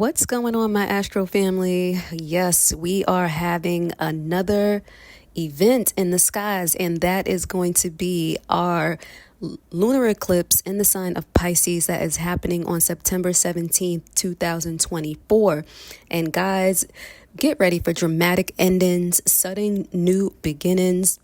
What's going on, my Astro family? Yes, we are having another event in the skies, and that is going to be our lunar eclipse in the sign of Pisces that is happening on September 17th, 2024. And guys, get ready for dramatic endings, sudden new beginnings.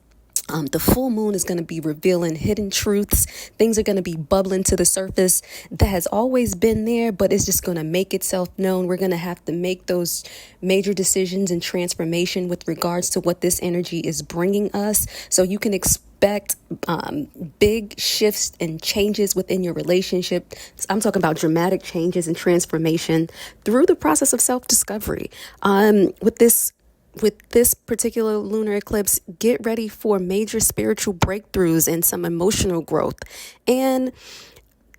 The full moon is going to be revealing hidden truths. Things are going to be bubbling to the surface that has always been there, but it's just going to make itself known. We're going to have to make those major decisions and transformation with regards to what this energy is bringing us. So you can expect big shifts and changes within your relationship. I'm talking about dramatic changes and transformation through the process of self-discovery. With this particular lunar eclipse, get ready for major spiritual breakthroughs and some emotional growth. And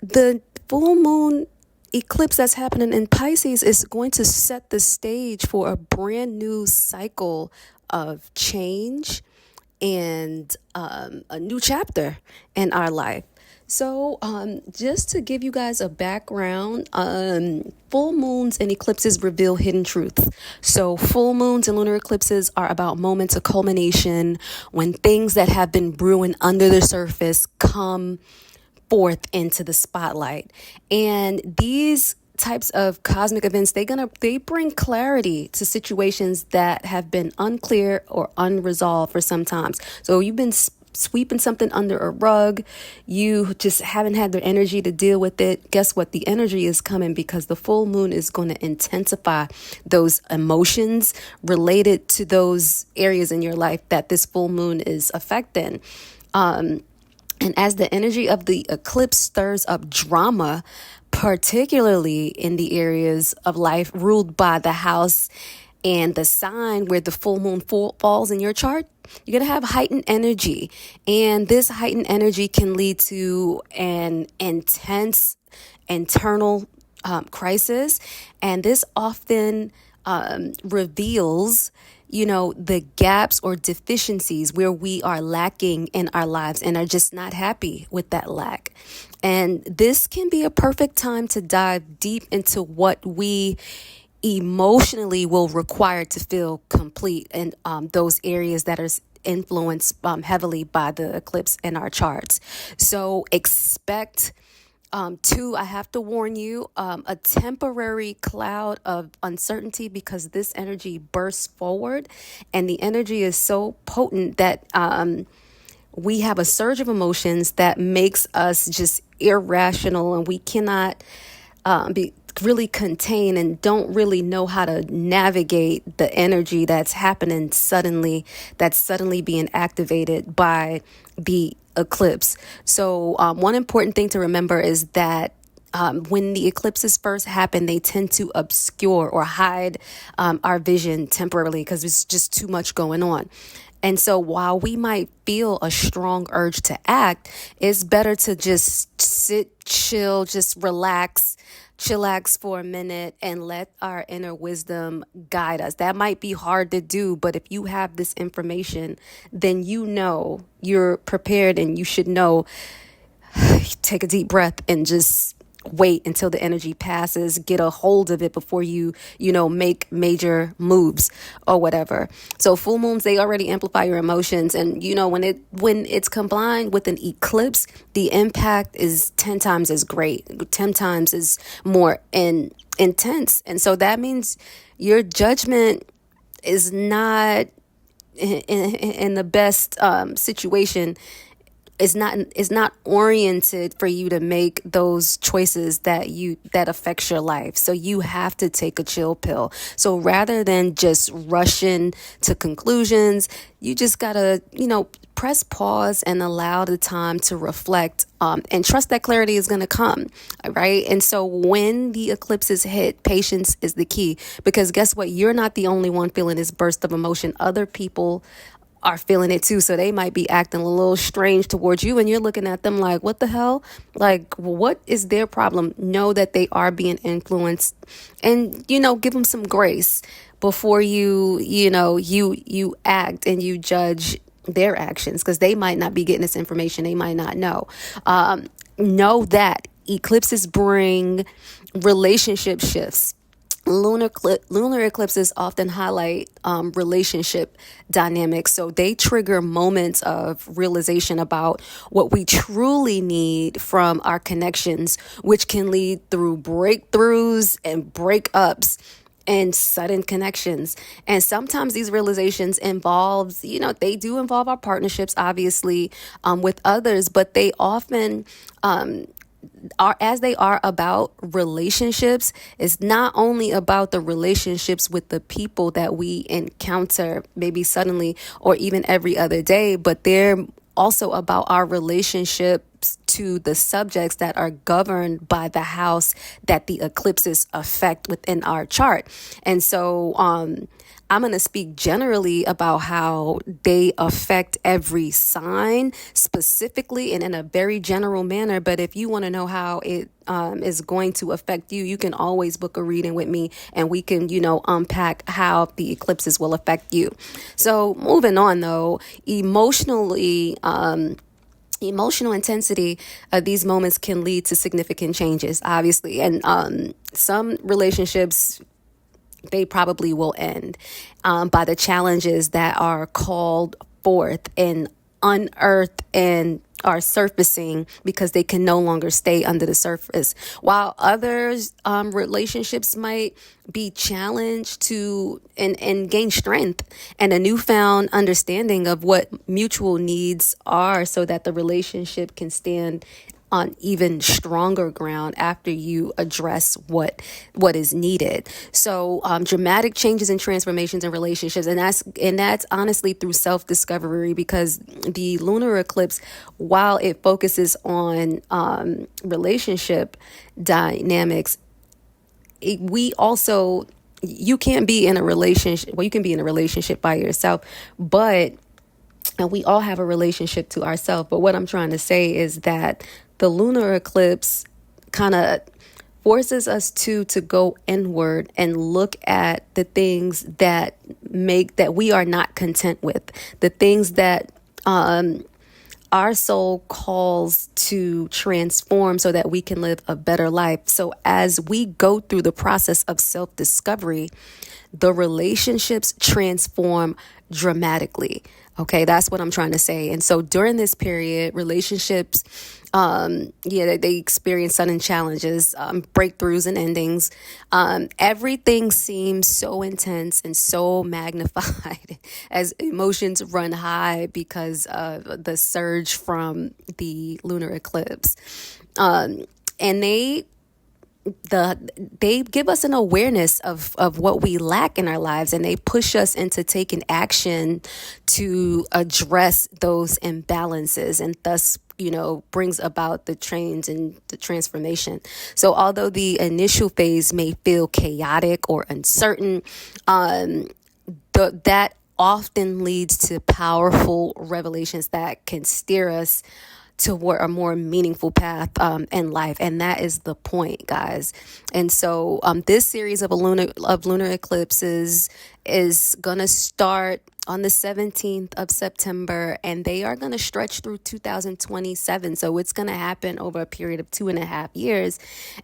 the full moon eclipse that's happening in Pisces is going to set the stage for a brand new cycle of change and a new chapter in our life. So just to give you guys a background, full moons and eclipses reveal hidden truths. So full moons and lunar eclipses are about moments of culmination when things that have been brewing under the surface come forth into the spotlight. And these types of cosmic events, they bring clarity to situations that have been unclear or unresolved for some times. So you've been sweeping something under a rug, you just haven't had the energy to deal with it. Guess what? The energy is coming because the full moon is going to intensify those emotions related to those areas in your life that this full moon is affecting. And as the energy of the eclipse stirs up drama, particularly in the areas of life ruled by the house and the sign where the full moon falls in your chart, you're going to have heightened energy. And this heightened energy can lead to an intense internal crisis. And this often reveals the gaps or deficiencies where we are lacking in our lives and are just not happy with that lack. And this can be a perfect time to dive deep into what we emotionally will require to feel complete and those areas that are influenced heavily by the eclipse in our charts. So expect I have to warn you, a temporary cloud of uncertainty because this energy bursts forward and the energy is so potent that we have a surge of emotions that makes us just irrational, and we cannot be really contain and don't really know how to navigate the energy that's happening that's suddenly being activated by the eclipse. So one important thing to remember is that when the eclipses first happen, they tend to obscure or hide our vision temporarily because there's just too much going on. And so while we might feel a strong urge to act, it's better to just sit, chill, just chillax for a minute and let our inner wisdom guide us. That might be hard to do, but if you have this information, then you're prepared, and you should know, take a deep breath and just wait until the energy passes, get a hold of it before you make major moves or whatever. So full moons, they already amplify your emotions. And, when it's combined with an eclipse, the impact is 10 times as great, 10 times as more intense. And so that means your judgment is not in the best situation. Is not oriented for you to make those choices that affects your life. So you have to take a chill pill. So rather than just rushing to conclusions, you just gotta, press pause and allow the time to reflect and trust that clarity is going to come. Right. And so when the eclipses hit, patience is the key, because guess what? You're not the only one feeling this burst of emotion. Other people are feeling it too. So they might be acting a little strange towards you, and you're looking at them like, what the hell? Like, what is their problem? Know that they are being influenced, and, give them some grace before you act and you judge their actions, because they might not be getting this information. They might not know. Know that eclipses bring relationship shifts. Lunar eclipses often highlight relationship dynamics, so they trigger moments of realization about what we truly need from our connections, which can lead through breakthroughs and breakups and sudden connections. And sometimes these realizations involves, they do involve our partnerships, obviously, with others, but they often are, as they are about relationships. It's not only about the relationships with the people that we encounter maybe suddenly or even every other day, but they're also about our relationships to the subjects that are governed by the house that the eclipses affect within our chart. And so I'm going to speak generally about how they affect every sign specifically and in a very general manner. But if you want to know how it is going to affect you, you can always book a reading with me and we can, unpack how the eclipses will affect you. So moving on though, emotional intensity of these moments can lead to significant changes, obviously. And some relationships, they probably will end by the challenges that are called forth and unearthed and are surfacing because they can no longer stay under the surface. While others, relationships might be challenged to and gain strength and a newfound understanding of what mutual needs are so that the relationship can stand on even stronger ground after you address what is needed. So dramatic changes and transformations in relationships, and that's honestly through self-discovery, because the lunar eclipse, while it focuses on relationship dynamics, we also, you can't be in a relationship, well, you can be in a relationship by yourself, but and we all have a relationship to ourselves. But what I'm trying to say is that the lunar eclipse kind of forces us to go inward and look at the things that we are not content with, the things that our soul calls to transform so that we can live a better life. So as we go through the process of self-discovery, the relationships transform dramatically. Okay, that's what I'm trying to say. And so during this period, relationships, they experience sudden challenges, breakthroughs and endings. Everything seems so intense and so magnified as emotions run high because of the surge from the lunar eclipse. And they give us an awareness of what we lack in our lives, and they push us into taking action to address those imbalances, and thus brings about the change and the transformation. So although the initial phase may feel chaotic or uncertain, that often leads to powerful revelations that can steer us toward a more meaningful path in life. And that is the point, guys. And so this series of lunar eclipses is going to start on the 17th of September, and they are going to stretch through 2027. So it's going to happen over a period of 2.5 years.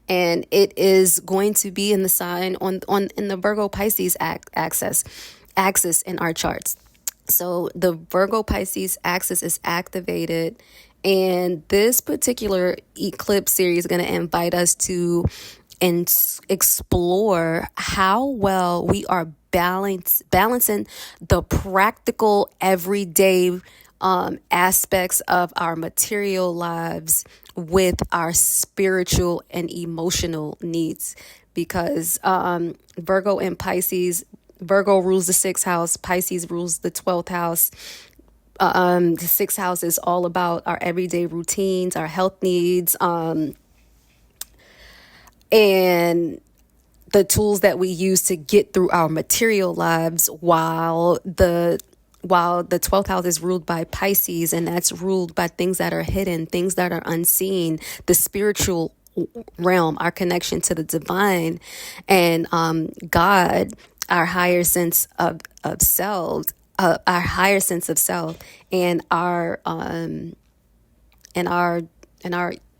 And it is going to be in the sign in the Virgo Pisces axis in our charts. So the Virgo Pisces axis is activated, and this particular eclipse series is going to invite us to explore how well we are balancing the practical everyday aspects of our material lives with our spiritual and emotional needs. Because Virgo and Pisces, Virgo rules the 6th house, Pisces rules the 12th house. The 6th house is all about our everyday routines, our health needs, and the tools that we use to get through our material lives, while the 12th house is ruled by Pisces, and that's ruled by things that are hidden, things that are unseen, the spiritual realm, our connection to the divine, and God, our higher sense of self. Our higher sense of self, and our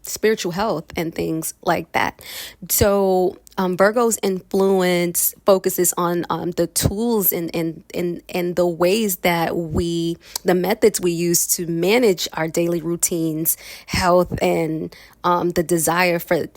spiritual health and things like that. So Virgo's influence focuses on the tools and the ways that the methods we use to manage our daily routines, health, and the desire for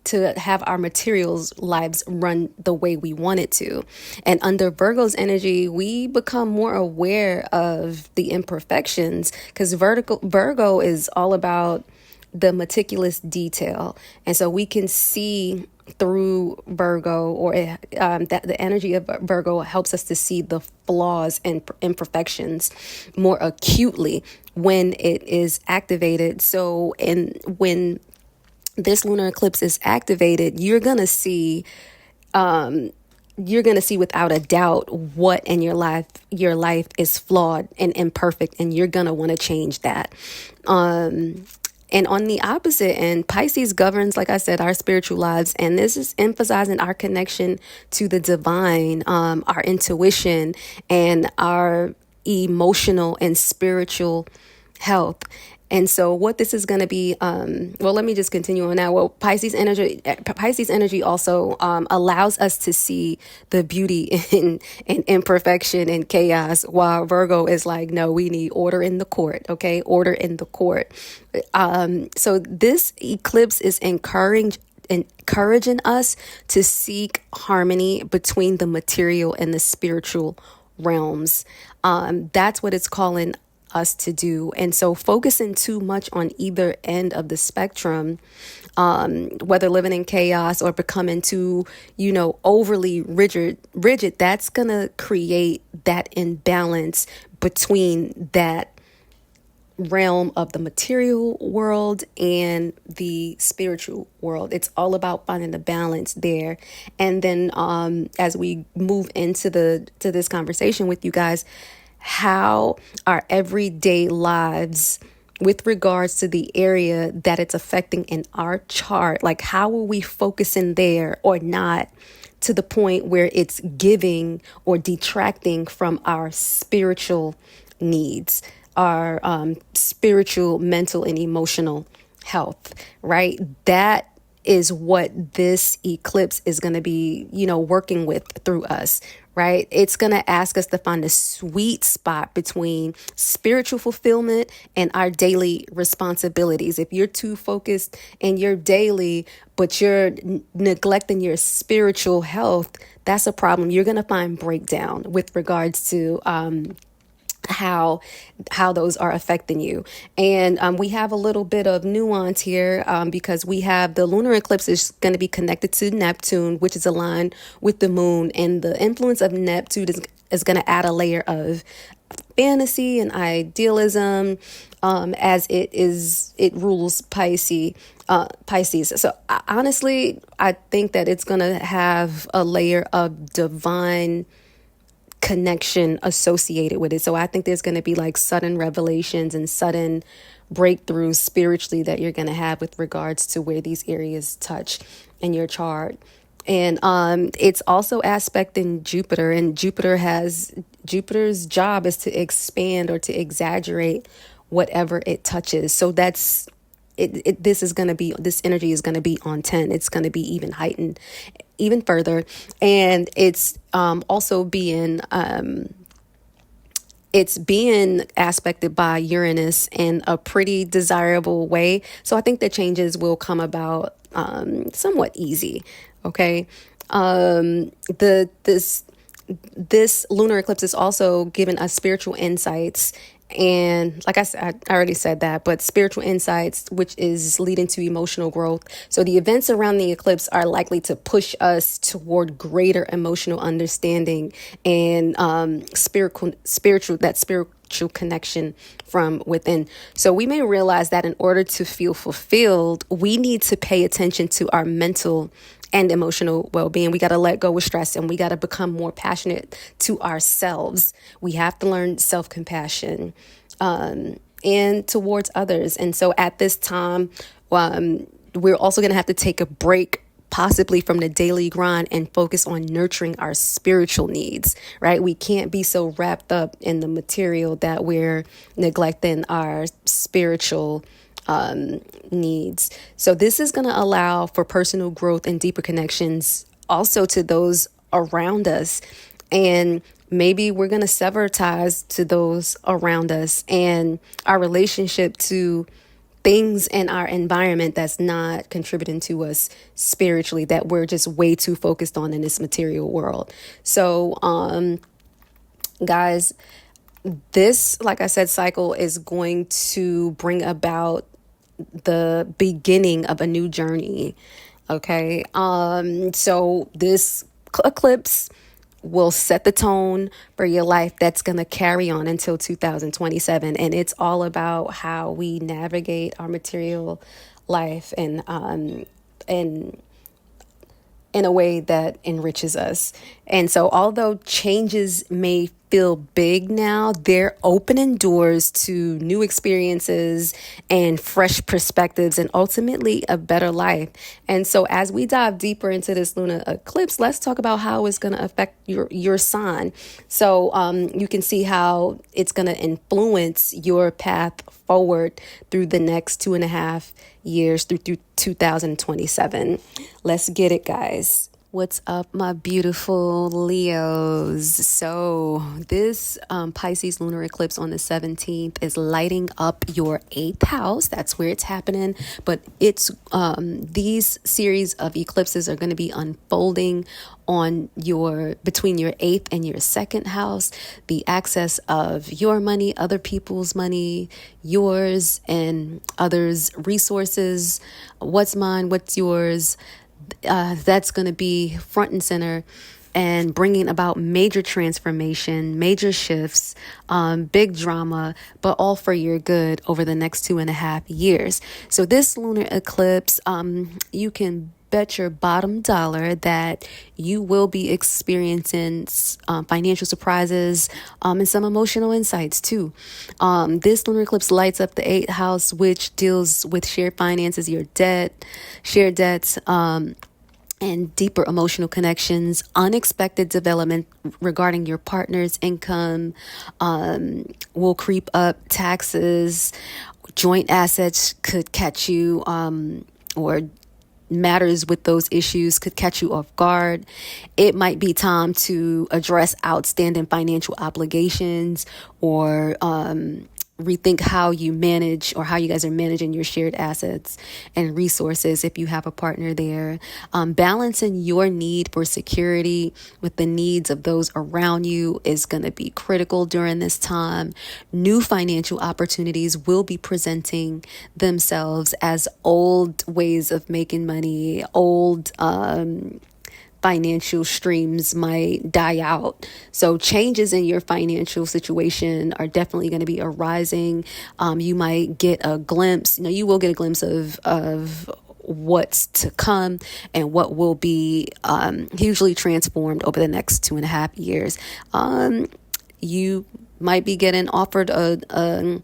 to have our materials lives run the way we want it to. And under Virgo's energy, we become more aware of the imperfections, because Virgo is all about the meticulous detail. And so we can see through Virgo, or that the energy of Virgo helps us to see the flaws and imperfections more acutely when it is activated. So, and when this lunar eclipse is activated, you're going to see without a doubt what in your life is flawed and imperfect, and you're going to want to change that. And on the opposite end, Pisces governs, like I said, our spiritual lives. And this is emphasizing our connection to the divine, our intuition, and our emotional and spiritual health. And so what this is going to be, let me just continue on now. Well, Pisces energy also allows us to see the beauty in imperfection and chaos, while Virgo is like, no, we need order in the court. Okay, order in the court. So this eclipse is encouraging us to seek harmony between the material and the spiritual realms. That's what it's calling us to do. And so focusing too much on either end of the spectrum, whether living in chaos or becoming too, overly rigid, that's going to create that imbalance between that realm of the material world and the spiritual world. It's all about finding the balance there. And then as we move into this conversation with you guys, how our everyday lives with regards to the area that it's affecting in our chart, like how are we focusing there or not, to the point where it's giving or detracting from our spiritual needs, our spiritual, mental, and emotional health, right? That is what this eclipse is going to be, working with through us, right? It's going to ask us to find a sweet spot between spiritual fulfillment and our daily responsibilities. If you're too focused in your daily, but you're neglecting your spiritual health, that's a problem. You're going to find breakdown with regards to how those are affecting you. And we have a little bit of nuance here because we have the lunar eclipse is going to be connected to Neptune, which is aligned with the moon, and the influence of Neptune is going to add a layer of fantasy and idealism as it rules Pisces. So honestly, I think that it's going to have a layer of divine connection associated with it. So I think there's going to be like sudden revelations and sudden breakthroughs spiritually that you're going to have with regards to where these areas touch in your chart. And it's also aspecting Jupiter, and Jupiter's job is to expand or to exaggerate whatever it touches. So that's this energy is going to be on 10. It's going to be even heightened even further. And it's also being aspected by Uranus in a pretty desirable way. So I think the changes will come about somewhat easy. Okay. This lunar eclipse is also giving us spiritual insights. And like I said, I already said that, but spiritual insights, which is leading to emotional growth. So the events around the eclipse are likely to push us toward greater emotional understanding and spiritual connection from within. So we may realize that in order to feel fulfilled, we need to pay attention to our mental and emotional well-being. We got to let go of stress, and we got to become more passionate to ourselves. We have to learn self-compassion and towards others. And so at this time, we're also going to have to take a break, possibly from the daily grind, and focus on nurturing our spiritual needs, right? We can't be so wrapped up in the material that we're neglecting our spiritual needs. So this is going to allow for personal growth and deeper connections also to those around us. And maybe we're going to sever ties to those around us and our relationship to things in our environment that's not contributing to us spiritually, that we're just way too focused on in this material world. So, guys, this, like I said, cycle is going to bring about the beginning of a new journey. Okay. So this eclipse will set the tone for your life that's going to carry on until 2027. And it's all about how we navigate our material life and in a way that enriches us. And so although changes may feel big now, they're opening doors to new experiences and fresh perspectives and ultimately a better life. And so as we dive deeper into this lunar eclipse, let's talk about how it's going to affect your sign. So you can see how it's going to influence your path forward through the next 2.5 years through 2027. Let's get it, guys. What's up, my beautiful Leos? So this Pisces lunar eclipse on the 17th is lighting up your 8th house. That's where it's happening. But it's these series of eclipses are going to be unfolding on between your 8th and your 2nd house, the access of your money, other people's money, yours and others' resources, what's mine, what's yours. That's going to be front and center and bringing about major transformation, major shifts, big drama, but all for your good over the next 2.5 years. So this lunar eclipse, you can bet your bottom dollar that you will be experiencing financial surprises and some emotional insights too. This lunar eclipse lights up the 8th house, which deals with shared finances, your debt, shared debts, and deeper emotional connections, unexpected development regarding your partner's income will creep up, taxes, joint assets could catch you, or matters with those issues could catch you off guard. It might be time to address outstanding financial obligations or rethink how you manage or how you guys are managing your shared assets and resources if you have a partner there. Balancing your need for security with the needs of those around you is going to be critical during this time. New financial opportunities will be presenting themselves as old ways of making money, old financial streams might die out. So changes in your financial situation are definitely going to be arising. You might get a glimpse, you will get a glimpse of what's to come and what will be hugely transformed over the next 2.5 years. You might be getting offered or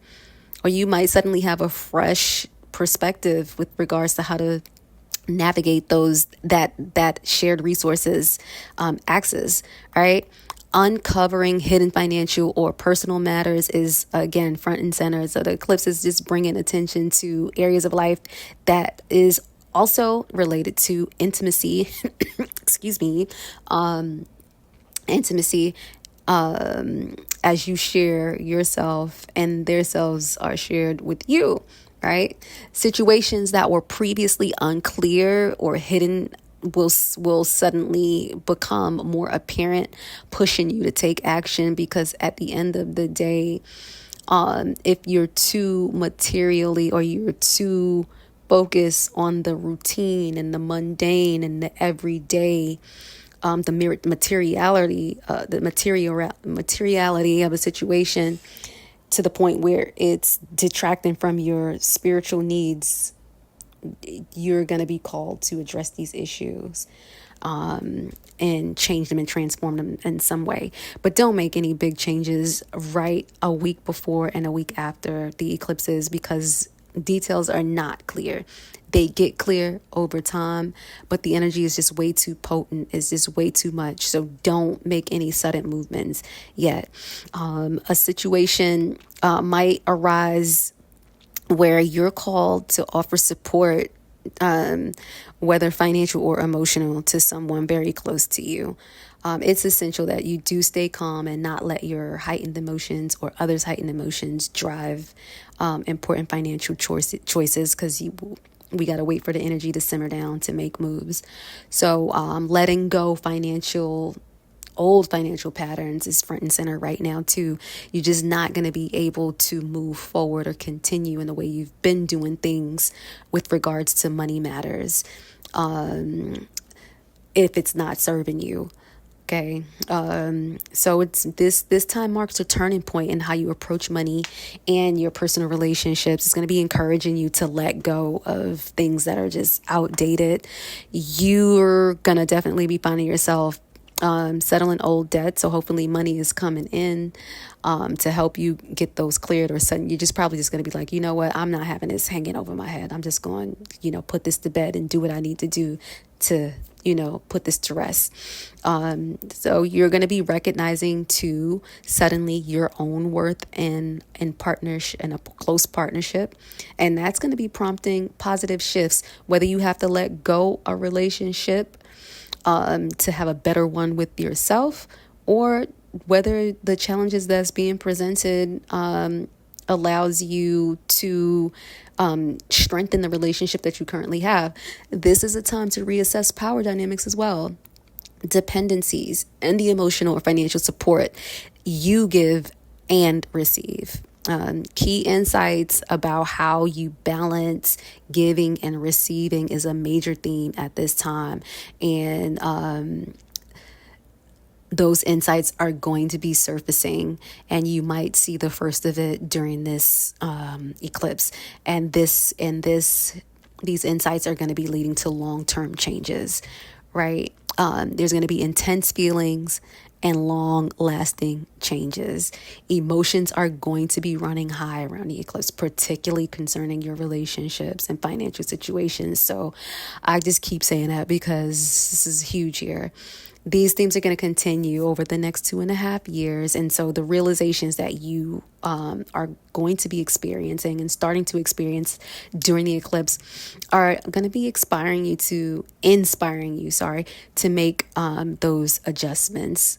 you might suddenly have a fresh perspective with regards to how to navigate those that shared resources access, right? Uncovering hidden financial or personal matters is again front and center. So the eclipse is just bringing attention to areas of life that is also related to intimacy. Excuse me, intimacy. As you share yourself and their selves are shared with you. Right? Situations that were previously unclear or hidden will suddenly become more apparent, pushing you to take action, because at the end of the day, if you're too materially or you're too focused on the routine and the mundane and the everyday, the materiality of a situation, to the point where it's detracting from your spiritual needs, you're going to be called to address these issues and change them and transform them in some way. But don't make any big changes right a week before and a week after the eclipses, because details are not clear. They get clear over time, but the energy is just way too potent. It's just way too much. So don't make any sudden movements yet. A situation might arise where you're called to offer support, whether financial or emotional, to someone very close to you. It's essential that you do stay calm and not let your heightened emotions or others' heightened emotions drive important financial choices, because we got to wait for the energy to simmer down to make moves. So letting go old financial patterns is front and center right now too. You're just not going to be able to move forward or continue in the way you've been doing things with regards to money matters, if it's not serving you. Okay. So it's this time marks a turning point in how you approach money and your personal relationships. It's going to be encouraging you to let go of things that are just outdated. You're going to definitely be finding yourself settling old debt. So hopefully money is coming in to help you get those cleared, or sudden you're just probably just going to be like, you know what, I'm not having this hanging over my head. I'm just going, put this to bed and do what I need to do to, put this to rest. So you're going to be recognizing too, suddenly, your own worth in partnership, in a close partnership. And that's going to be prompting positive shifts, whether you have to let go a relationship to have a better one with yourself, or whether the challenges that's being presented allows you to strengthen the relationship that you currently have. This is a time to reassess power dynamics as well, dependencies, and the emotional or financial support you give and receive. Key insights about how you balance giving and receiving is a major theme at this time. And those insights are going to be surfacing, and you might see the first of it during this eclipse. And these insights are going to be leading to long-term changes, right? There's going to be intense feelings and long-lasting changes. Emotions are going to be running high around the eclipse, particularly concerning your relationships and financial situations. So I just keep saying that because this is huge here. These themes are going to continue over the next 2.5 years. And so the realizations that you are going to be experiencing and starting to experience during the eclipse are going to be inspiring you to make those adjustments.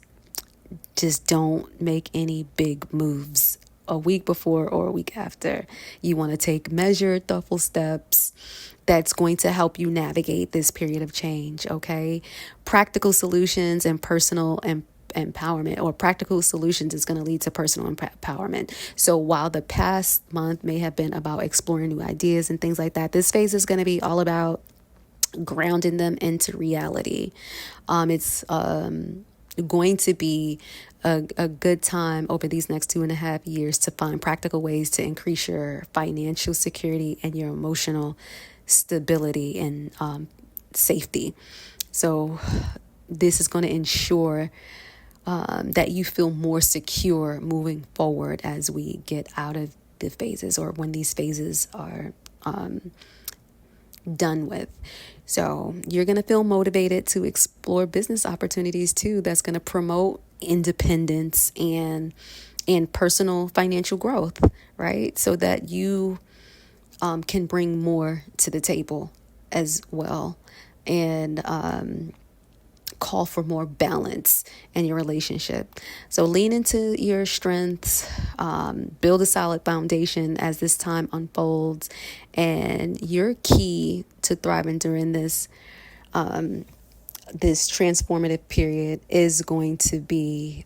Just don't make any big moves a week before or a week after. You want to take measured, thoughtful steps that's going to help you navigate this period of change, okay? Practical solutions and personal empowerment, or practical solutions, is going to lead to personal empowerment. So while the past month may have been about exploring new ideas and things like that, this phase is going to be all about grounding them into reality. It's going to be a good time over these next 2.5 years to find practical ways to increase your financial security and your emotional stability and safety. So this is going to ensure that you feel more secure moving forward as we get out of the phases, or when these phases are done with. So you're going to feel motivated to explore business opportunities too, that's going to promote independence and personal financial growth, right? So that you can bring more to the table as well, and call for more balance in your relationship. So lean into your strengths, build a solid foundation as this time unfolds, and your key to thriving during this transformative period is going to be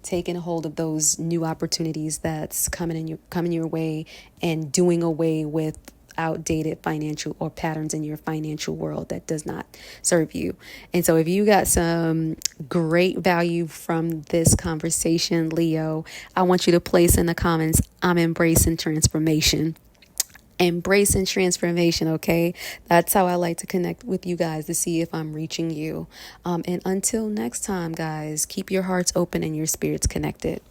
taking a hold of those new opportunities that's coming your way, and doing away with outdated financial or patterns in your financial world that does not serve you. And so if you got some great value from this conversation, Leo, I want you to place in the comments, I'm embracing transformation. Embracing transformation, okay? That's how I like to connect with you guys, to see if I'm reaching you. And until next time, guys, keep your hearts open and your spirits connected.